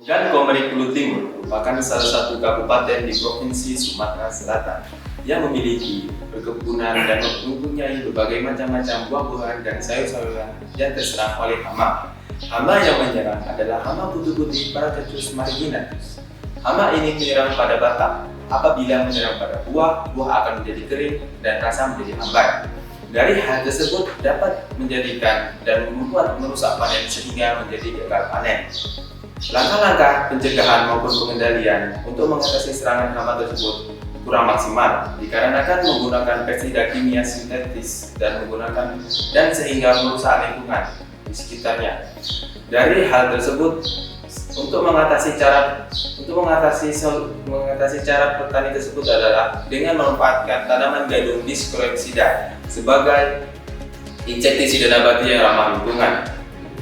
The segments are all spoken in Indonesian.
Dan Komering Timur merupakan salah satu kabupaten di Provinsi Sumatera Selatan yang memiliki perkebunan dan mempunyai berbagai macam-macam buah-buahan dan sayur-sayuran yang terserang oleh hama. Hama yang menyerang adalah hama kutu putih Paracecus marginatus. Hama ini menyerang pada batang. Apabila menyerang pada buah, buah akan menjadi kering dan rasa menjadi hambar. Dari hal tersebut dapat menjadikan dan membuat merusak panen sehingga menjadi gagal panen. Langkah-langkah pencegahan maupun pengendalian untuk mengatasi serangan hama tersebut kurang maksimal dikarenakan menggunakan pestisida kimia sintetis dan sehingga merusak lingkungan di sekitarnya. Dari hal tersebut, untuk mengatasi cara petani tersebut adalah dengan memanfaatkan tanaman gadung diskloepsida sebagai insektisida nabati yang ramah lingkungan.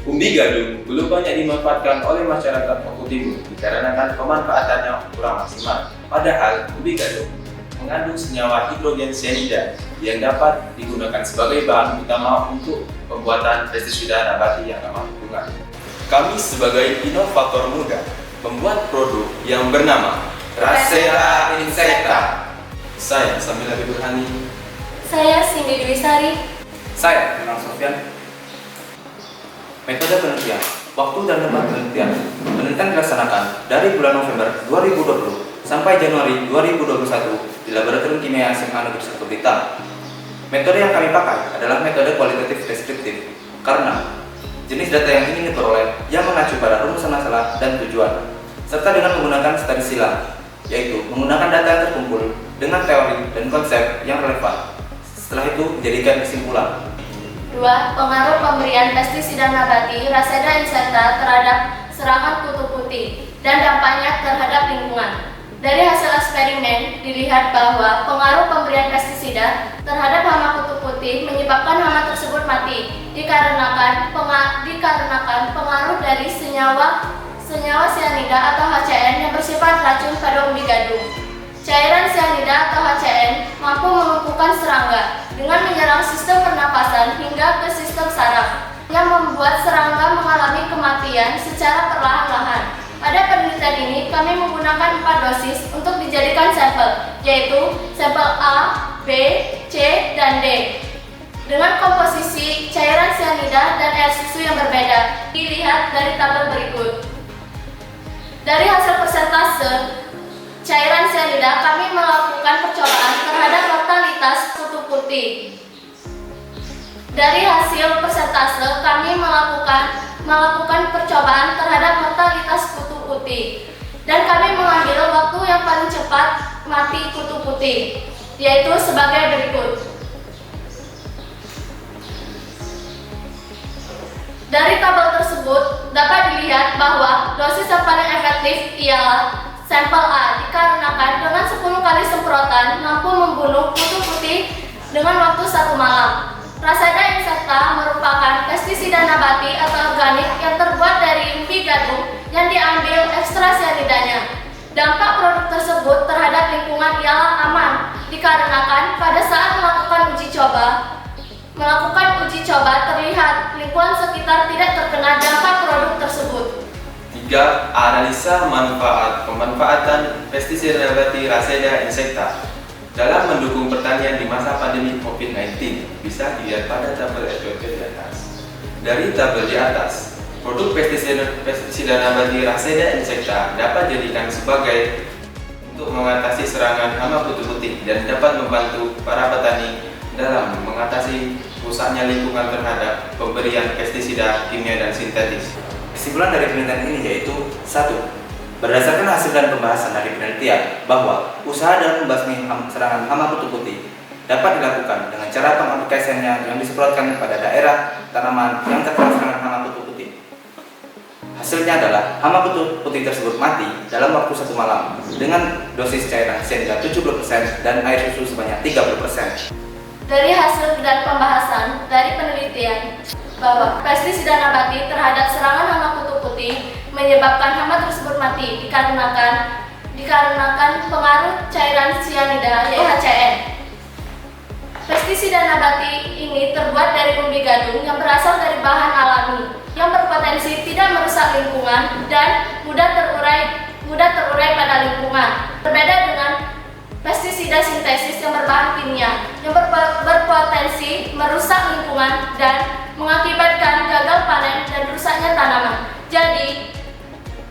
Umbi gadung belum banyak dimanfaatkan oleh masyarakat Maluku Timur dikarenakan pemanfaatannya kurang maksimal. Padahal umbi gadung mengandung senyawa hidrogen cyanida yang dapat digunakan sebagai bahan utama untuk pembuatan pestisida nabati yang ramah lingkungan. Kami sebagai inovator muda membuat produk yang bernama Rasera Insecta. Saya Sambil Habibur Hani. Saya Cindy Dwi Sari. Saya Renang Sofyan. Metode penelitian, waktu dan tempat penelitian. Penelitian dilaksanakan dari bulan November 2020 sampai Januari 2021 di Laboratorium Kimia SMA Negeri 1 Blitar. Metode yang kami pakai adalah metode kualitatif deskriptif karena jenis data yang ingin diperoleh yang mengacu pada rumusan masalah dan tujuan, serta dengan menggunakan studi silang, yaitu menggunakan data yang terkumpul dengan teori dan konsep yang relevan. Setelah itu dijadikan kesimpulan. 2. Pengaruh pemberian pestisida nabati Rasera Insecta terhadap serangan kutu putih dan dampaknya terhadap lingkungan. Dari hasil eksperimen dilihat bahwa pengaruh pemberian pestisida terhadap hama kutu putih menyebabkan hama tersebut mati dikarenakan pengaruh dari senyawa cyanida atau HCN yang bersifat racun pada umbi gadung. Cairan cyanida atau HCN mampu melumpuhkan serangga dengan menyerang sistem pernapasan hingga ke sistem saraf yang membuat serangga mengalami kematian secara perlahan-lahan. Pada penelitian ini kami menggunakan 4 dosis untuk dijadikan sampel, yaitu sampel A, B, C, dan D. Dengan komposisi cairan cyanida dan air susu yang berbeda, dilihat dari tabel berikut. Dari hasil persentase cairan cyanida, kami melakukan percobaan terhadap mortalitas kutu putih. Dari hasil persentase, kami melakukan percobaan terhadap mortalitas kutu putih. Dan kami mengambil waktu yang paling cepat mati kutu putih, yaitu sebagai berikut. Dari tabel tersebut, dapat dilihat bahwa dosis yang paling efektif ialah sampel A dikarenakan dengan 10 kali semprotan mampu membunuh kutu putih dengan waktu 1 malam. Rasera Insecta merupakan pestisida nabati atau organik yang terbuat dari umbi gadung yang diambil ekstrak cyanidanya. Dampak produk tersebut terhadap lingkungan ialah aman dikarenakan pada saat melakukan uji coba terlihat lingkungan sekitar tidak terkena dampak produk tersebut. 3. Analisa pemanfaatan pestisida nabati Rasera Insecta dalam mendukung pertanian di masa pandemi COVID-19 bisa dilihat pada tabel SPP di atas. Dari tabel di atas, produk pestisida nabati Rasera Insecta dapat dijadikan sebagai untuk mengatasi serangan hama kutu putih dan dapat membantu para petani dalam mengatasi rusaknya lingkungan terhadap pemberian pestisida kimia dan sintetis. Kesimpulan dari penelitian ini yaitu 1. Berdasarkan hasil dan pembahasan dari penelitian bahwa usaha dalam membasmi serangan hama kutu putih dapat dilakukan dengan cara pengaplikasiannya yang disemprotkan pada daerah tanaman yang terkena serangan hama kutu putih. Hasilnya adalah hama kutu putih tersebut mati dalam waktu 1 malam dengan dosis cairan cyanida 70% dan air susu sebanyak 30%. Dari hasil dan pembahasan dari penelitian bahwa pestisida nabati terhadap serangan hama kutu putih menyebabkan hama tersebut mati dikarenakan pengaruh cairan cyanida yaitu HCN. Pestisida nabati ini terbuat dari umbi gadung yang berasal dari bahan alami yang berpotensi tidak merusak lingkungan dan mudah terurai terurai pada lingkungan. Berbeda dengan pestisida sintesis yang berbahan kimia yang berpotensi merusak lingkungan dan mengakibatkan gagal panen dan rusaknya tanaman. Jadi,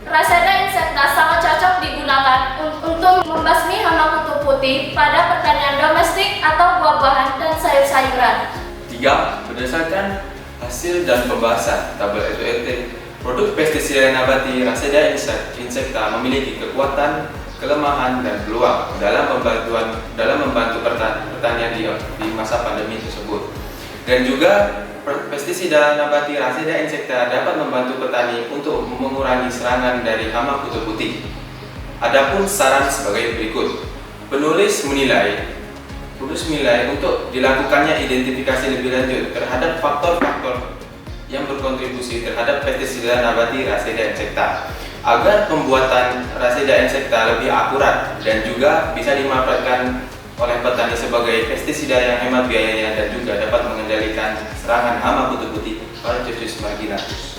Raseda insecta sangat cocok digunakan untuk membasmi hama kutu putih pada pertanian domestik atau buah-buahan dan sayur-sayuran. 3. Berdasarkan hasil dan pembahasan tabel ETULT, produk pestisida nabati Raseda insecta memiliki kekuatan, kelemahan, dan peluang dalam membantu pertanian di masa pandemi tersebut. Dan juga pestisida nabati Raseda insecta dapat membantu petani untuk mengurangi serangan dari hama kutu putih. Adapun saran sebagai berikut. Penulis menilai untuk dilakukannya identifikasi lebih lanjut terhadap faktor-faktor yang berkontribusi terhadap pestisida nabati Raseda insecta agar pembuatan Raseda insecta lebih akurat dan juga bisa dimanfaatkan oleh petani sebagai pestisida yang hemat biayanya dan juga dapat mengendalikan serangan hama kutu putih Paracetus marginatus.